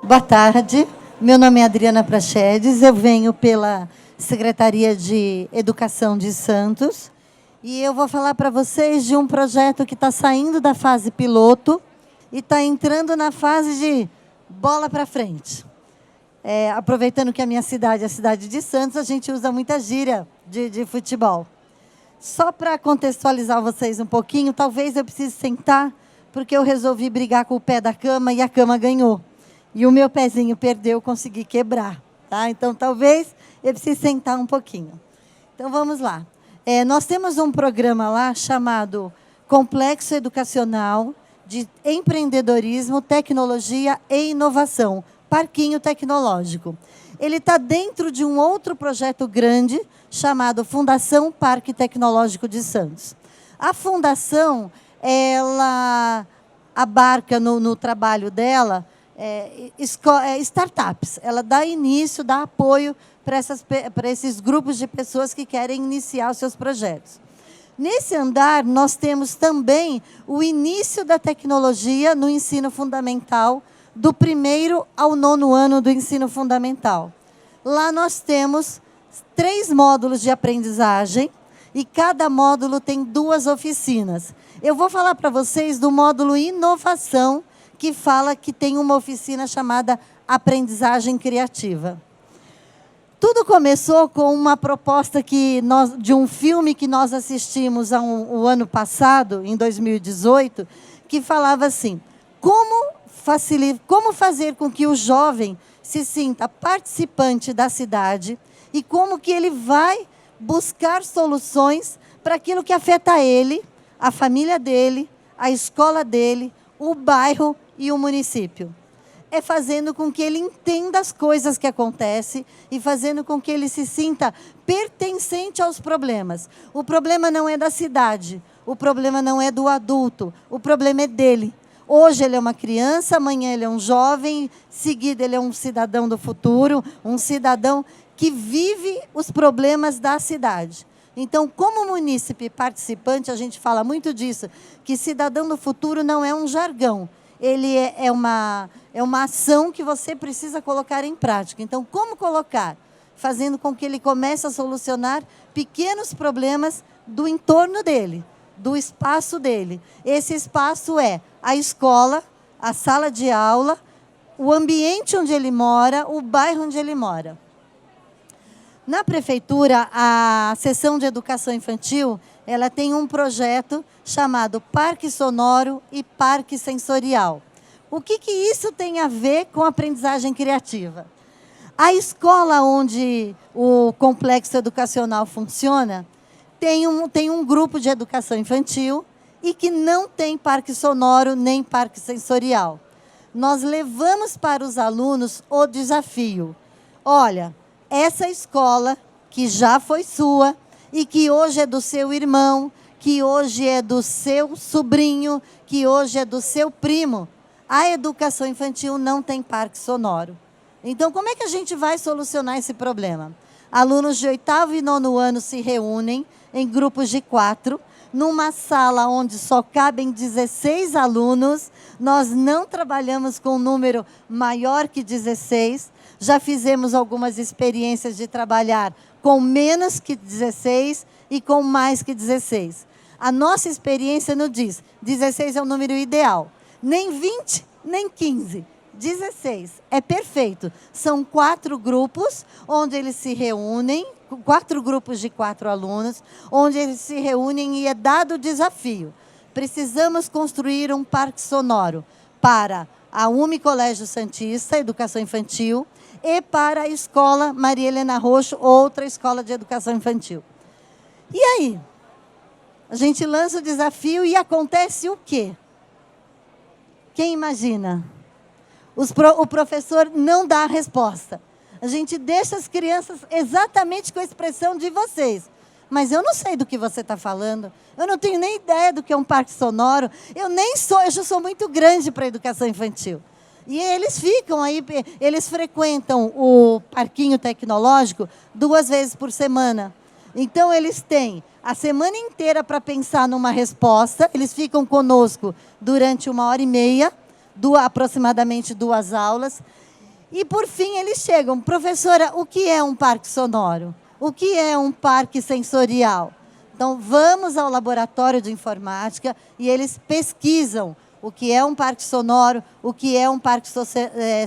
Boa tarde, meu nome é Adriana Prachedes, eu venho pela Secretaria de Educação de Santos e eu vou falar para vocês de um projeto que está saindo da fase piloto e está entrando na fase de bola para frente. Aproveitando que a minha cidade é a cidade de Santos, a gente usa muita gíria de futebol. Só para contextualizar vocês um pouquinho, talvez eu precise sentar, porque eu resolvi brigar com o pé da cama e a cama ganhou. E o meu pezinho perdeu, eu consegui quebrar. Tá? Então, talvez eu precise sentar um pouquinho. Então, vamos lá. Nós temos um programa lá chamado Complexo Educacional de Empreendedorismo, Tecnologia e Inovação, Parquinho Tecnológico. Ele está dentro de um outro projeto grande chamado Fundação Parque Tecnológico de Santos. A fundação, ela abarca no trabalho dela startups. Ela dá início, dá apoio para esses grupos de pessoas que querem iniciar os seus projetos. Nesse andar, nós temos também o início da tecnologia no ensino fundamental, do 1º ao 9º ano do ensino fundamental. Lá nós temos 3 módulos de aprendizagem e cada módulo tem 2 oficinas. Eu vou falar para vocês do módulo Inovação, que fala que tem uma oficina chamada Aprendizagem Criativa. Tudo começou com uma proposta de um filme que nós assistimos o ano passado, em 2018, que falava assim, como fazer com que o jovem se sinta participante da cidade e como que ele vai buscar soluções para aquilo que afeta ele, a família dele, a escola dele, o bairro e o município. É fazendo com que ele entenda as coisas que acontecem e fazendo com que ele se sinta pertencente aos problemas. O problema não é da cidade, o problema não é do adulto, o problema é dele. Hoje ele é uma criança, amanhã ele é um jovem, em seguida ele é um cidadão do futuro, um cidadão que vive os problemas da cidade. Então, como munícipe participante, a gente fala muito disso, que cidadão do futuro não é um jargão, ele é uma ação que você precisa colocar em prática. Então, como colocar? Fazendo com que ele comece a solucionar pequenos problemas do entorno dele, do espaço dele. Esse espaço é a escola, a sala de aula, o ambiente onde ele mora, o bairro onde ele mora. Na prefeitura, a seção de educação infantil, ela tem um projeto chamado Parque Sonoro e Parque Sensorial. O que isso tem a ver com a aprendizagem criativa? A escola onde o complexo educacional funciona tem um grupo de educação infantil e que não tem parque sonoro nem parque sensorial. Nós levamos para os alunos o desafio. Olha, essa escola, que já foi sua, e que hoje é do seu irmão, que hoje é do seu sobrinho, que hoje é do seu primo, a educação infantil não tem parque sonoro. Então, como é que a gente vai solucionar esse problema? Alunos de 8º e 9º ano se reúnem em grupos de 4, numa sala onde só cabem 16 alunos. Nós não trabalhamos com um número maior que 16. Já fizemos algumas experiências de trabalhar com menos que 16 e com mais que 16. A nossa experiência nos diz, 16 é o número ideal. Nem 20, nem 15. 16 é perfeito. São 4 grupos onde eles se reúnem, 4 grupos de 4 alunos, onde eles se reúnem e é dado o desafio. Precisamos construir um parque sonoro para a UME Colégio Santista, Educação Infantil, e para a Escola Maria Helena Roxo, outra escola de educação infantil. E aí? A gente lança o desafio e acontece o quê? Quem imagina? O professor não dá a resposta. A gente deixa as crianças exatamente com a expressão de vocês. Mas eu não sei do que você está falando. Eu não tenho nem ideia do que é um parque sonoro. Eu já sou muito grande para a educação infantil. E eles ficam aí, eles frequentam o parquinho tecnológico 2 vezes por semana. Então, eles têm a semana inteira para pensar numa resposta. Eles ficam conosco durante 1h30, aproximadamente 2 aulas. E, por fim, eles chegam. Professora, o que é um parque sonoro? O que é um parque sensorial? Então, vamos ao laboratório de informática e eles pesquisam o que é um parque sonoro, o que é um parque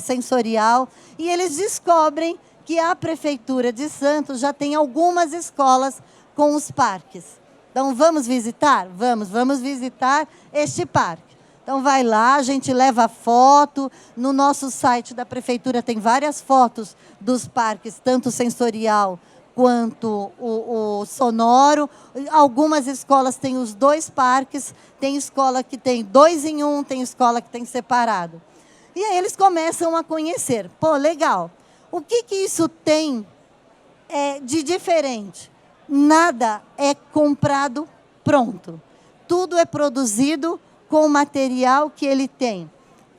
sensorial, e eles descobrem que a Prefeitura de Santos já tem algumas escolas com os parques. Então, vamos visitar? Vamos visitar este parque. Então, vai lá, a gente leva foto. No nosso site da Prefeitura tem várias fotos dos parques, tanto sensorial quanto o sonoro. Algumas escolas têm os dois parques, tem escola que tem 2 em 1, tem escola que tem separado. E aí eles começam a conhecer. Pô, legal. O que isso tem de diferente? Nada é comprado pronto. Tudo é produzido com o material que ele tem,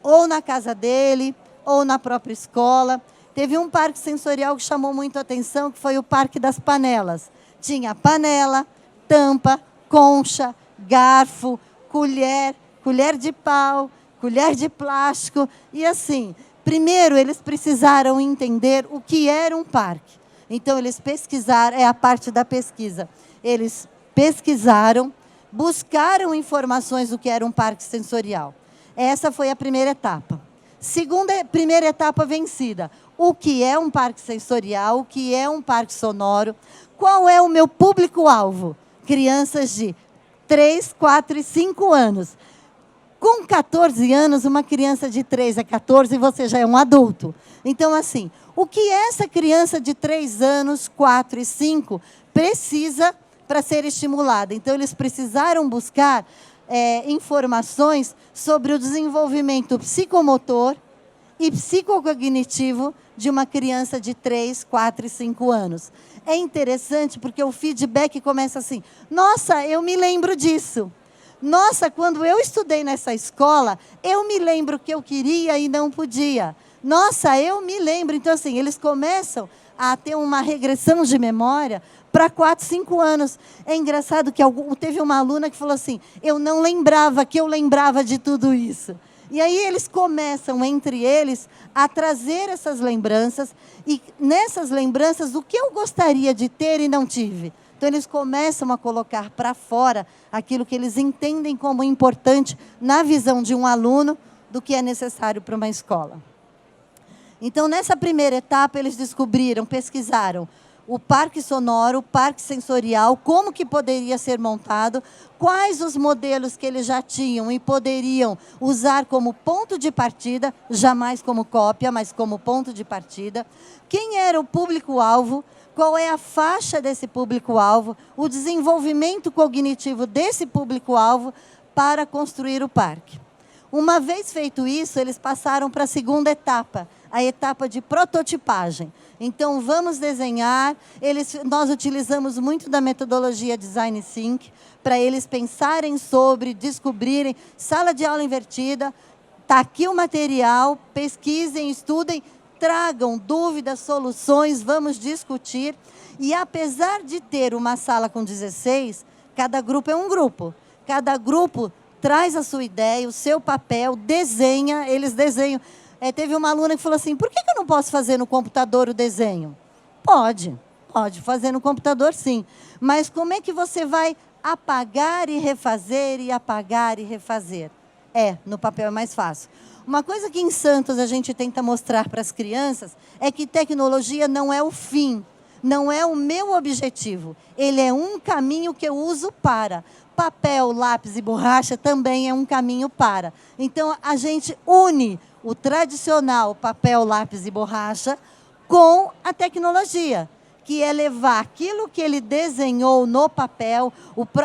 ou na casa dele, ou na própria escola. Teve um parque sensorial que chamou muito a atenção, que foi o Parque das Panelas. Tinha panela, tampa, concha, garfo, colher de pau, colher de plástico. E assim, primeiro eles precisaram entender o que era um parque. Então, eles pesquisaram, é a parte da pesquisa. Eles pesquisaram, buscaram informações do que era um parque sensorial. Essa foi a primeira etapa. Primeira etapa vencida. O que é um parque sensorial? O que é um parque sonoro? Qual é o meu público-alvo? Crianças de 3, 4 e 5 anos. Com 14 anos, uma criança de 3 a 14, você já é um adulto. Então, assim, o que essa criança de 3 anos, 4 e 5 precisa para ser estimulada? Então, eles precisaram buscar informações sobre o desenvolvimento psicomotor e psicocognitivo de uma criança de 3, 4 e 5 anos. É interessante porque o feedback começa assim: nossa, eu me lembro disso. Nossa, quando eu estudei nessa escola, eu me lembro que eu queria e não podia. Nossa, eu me lembro. Então, assim, eles começam a ter uma regressão de memória para 4, 5 anos. É engraçado que teve uma aluna que falou assim: eu não lembrava que eu lembrava de tudo isso. E aí eles começam, entre eles, a trazer essas lembranças. E nessas lembranças, o que eu gostaria de ter e não tive? Então, eles começam a colocar para fora aquilo que eles entendem como importante na visão de um aluno do que é necessário para uma escola. Então, nessa primeira etapa, eles descobriram, pesquisaram o parque sonoro, o parque sensorial, como que poderia ser montado, quais os modelos que eles já tinham e poderiam usar como ponto de partida, jamais como cópia, mas como ponto de partida, quem era o público-alvo, qual é a faixa desse público-alvo, o desenvolvimento cognitivo desse público-alvo para construir o parque. Uma vez feito isso, eles passaram para a segunda etapa, a etapa de prototipagem. Então, vamos desenhar. Nós utilizamos muito da metodologia Design Think para eles pensarem sobre, descobrirem. Sala de aula invertida, está aqui o material, pesquisem, estudem, tragam dúvidas, soluções, vamos discutir. E, apesar de ter uma sala com 16, cada grupo é um grupo. Cada grupo traz a sua ideia, o seu papel, desenha, eles desenham. Teve uma aluna que falou assim: por que eu não posso fazer no computador o desenho? Pode fazer no computador, sim. Mas como é que você vai apagar e refazer e apagar e refazer? No papel é mais fácil. Uma coisa que em Santos a gente tenta mostrar para as crianças é que tecnologia não é o fim, não é o meu objetivo. Ele é um caminho que eu uso para. Papel, lápis e borracha também é um caminho para. Então, a gente une o tradicional papel, lápis e borracha com a tecnologia, que é levar aquilo que ele desenhou no papel,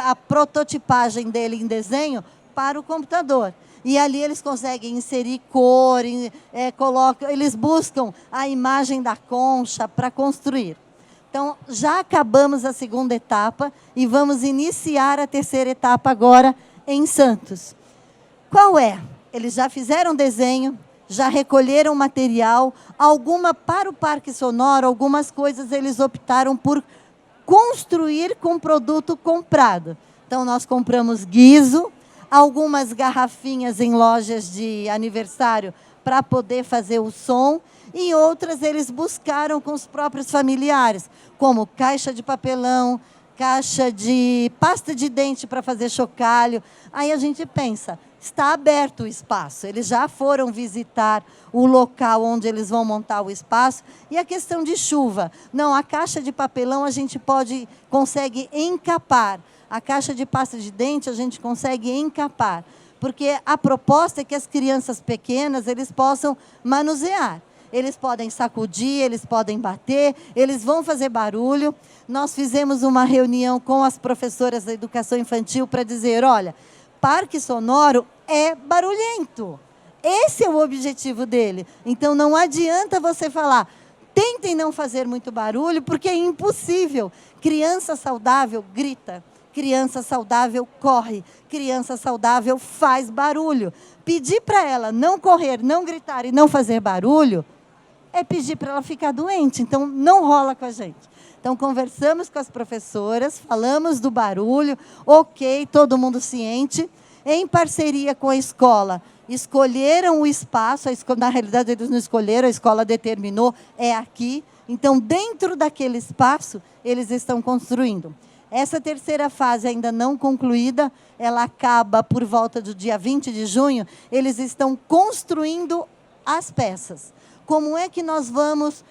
a prototipagem dele em desenho, para o computador. E ali eles conseguem inserir cor, eles buscam a imagem da concha para construir. Então, já acabamos a segunda etapa e vamos iniciar a terceira etapa agora em Santos. Qual é? Eles já fizeram desenho, já recolheram material, para o parque sonoro, algumas coisas eles optaram por construir com produto comprado. Então, nós compramos guiso, algumas garrafinhas em lojas de aniversário para poder fazer o som. Em outras, eles buscaram com os próprios familiares, como caixa de papelão, caixa de pasta de dente para fazer chocalho. Aí a gente pensa, está aberto o espaço, eles já foram visitar o local onde eles vão montar o espaço. E a questão de chuva, não, a caixa de papelão a gente consegue encapar, a caixa de pasta de dente a gente consegue encapar, porque a proposta é que as crianças pequenas eles possam manusear. Eles podem sacudir, eles podem bater, eles vão fazer barulho. Nós fizemos uma reunião com as professoras da educação infantil para dizer, olha, parque sonoro é barulhento. Esse é o objetivo dele. Então, não adianta você falar, tentem não fazer muito barulho, porque é impossível. Criança saudável grita, criança saudável corre, criança saudável faz barulho. Pedir para ela não correr, não gritar e não fazer barulho, é pedir para ela ficar doente. Então, não rola com a gente. Então, conversamos com as professoras, falamos do barulho, ok, todo mundo ciente. Em parceria com a escola, escolheram o espaço, na realidade eles não escolheram, a escola determinou, é aqui. Então, dentro daquele espaço, eles estão construindo. Essa terceira fase ainda não concluída, ela acaba por volta do dia 20 de junho, eles estão construindo as peças. Como é que nós vamos...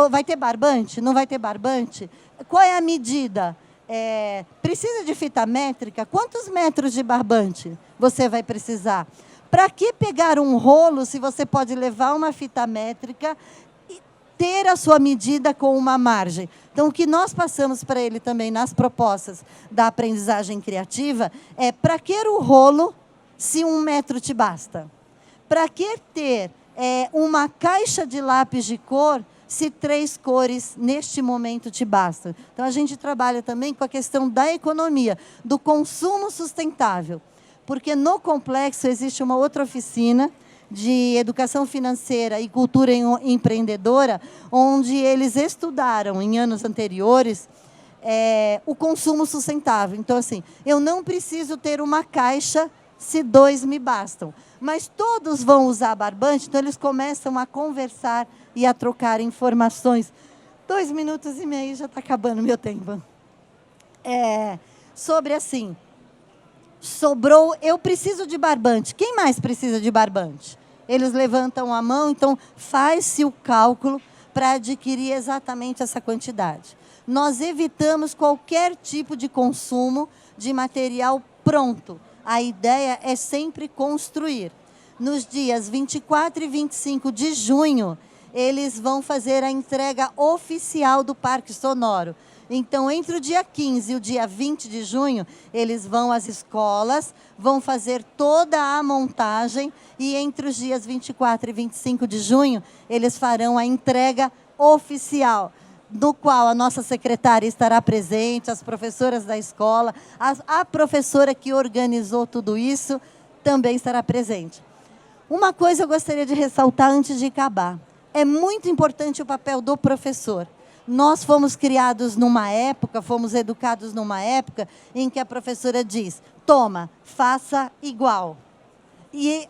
vai ter barbante? Não vai ter barbante? Qual é a medida? Precisa de fita métrica? Quantos metros de barbante você vai precisar? Para que pegar um rolo se você pode levar uma fita métrica e ter a sua medida com uma margem? Então, o que nós passamos para ele também nas propostas da aprendizagem criativa é para que o rolo se 1 metro te basta? Para que ter uma caixa de lápis de cor se 3 cores, neste momento, te bastam? Então, a gente trabalha também com a questão da economia, do consumo sustentável. Porque no complexo existe uma outra oficina de educação financeira e cultura empreendedora, onde eles estudaram, em anos anteriores, o consumo sustentável. Então, assim, eu não preciso ter uma caixa se 2 me bastam. Mas todos vão usar barbante, então eles começam a conversar e a trocar informações. 2 minutos e meio, já está acabando meu tempo. Sobre assim, sobrou, eu preciso de barbante. Quem mais precisa de barbante? Eles levantam a mão, então faz-se o cálculo para adquirir exatamente essa quantidade. Nós evitamos qualquer tipo de consumo de material pronto. A ideia é sempre construir. Nos dias 24 e 25 de junho, eles vão fazer a entrega oficial do Parque Sonoro. Então, entre o dia 15 e o dia 20 de junho, eles vão às escolas, vão fazer toda a montagem, e entre os dias 24 e 25 de junho, eles farão a entrega oficial, no qual a nossa secretária estará presente, as professoras da escola, a professora que organizou tudo isso também estará presente. Uma coisa eu gostaria de ressaltar antes de acabar. É muito importante o papel do professor. Nós fomos criados numa época, fomos educados numa época em que a professora diz, toma, faça igual. E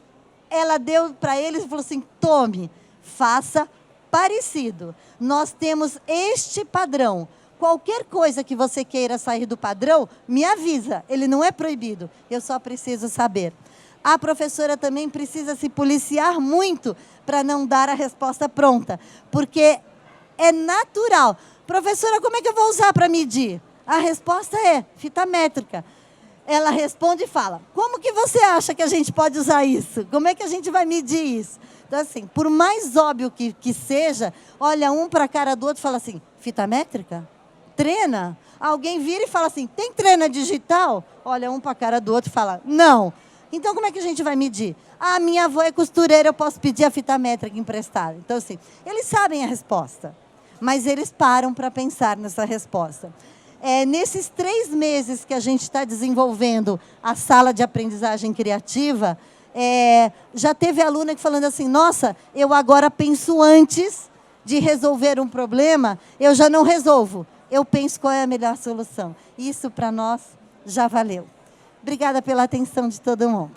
ela deu para eles e falou assim, tome, faça parecido. Nós temos este padrão. Qualquer coisa que você queira sair do padrão, me avisa. Ele não é proibido. Eu só preciso saber. A professora também precisa se policiar muito para não dar a resposta pronta. Porque é natural. Professora, como é que eu vou usar para medir? A resposta é fita métrica. Ela responde e fala, como que você acha que a gente pode usar isso? Como é que a gente vai medir isso? Então, assim, por mais óbvio que seja, olha um para a cara do outro e fala assim, fita métrica? Trena? Alguém vira e fala assim, tem trena digital? Olha um para a cara do outro e fala, não. Então, como é que a gente vai medir? Ah, minha avó é costureira, eu posso pedir a fita métrica emprestada. Então, assim, eles sabem a resposta, mas eles param para pensar nessa resposta. Nesses 3 meses que a gente está desenvolvendo a sala de aprendizagem criativa, já teve aluna que falando assim, nossa, eu agora penso antes de resolver um problema, eu já não resolvo, eu penso qual é a melhor solução. Isso para nós já valeu. Obrigada pela atenção de todo mundo.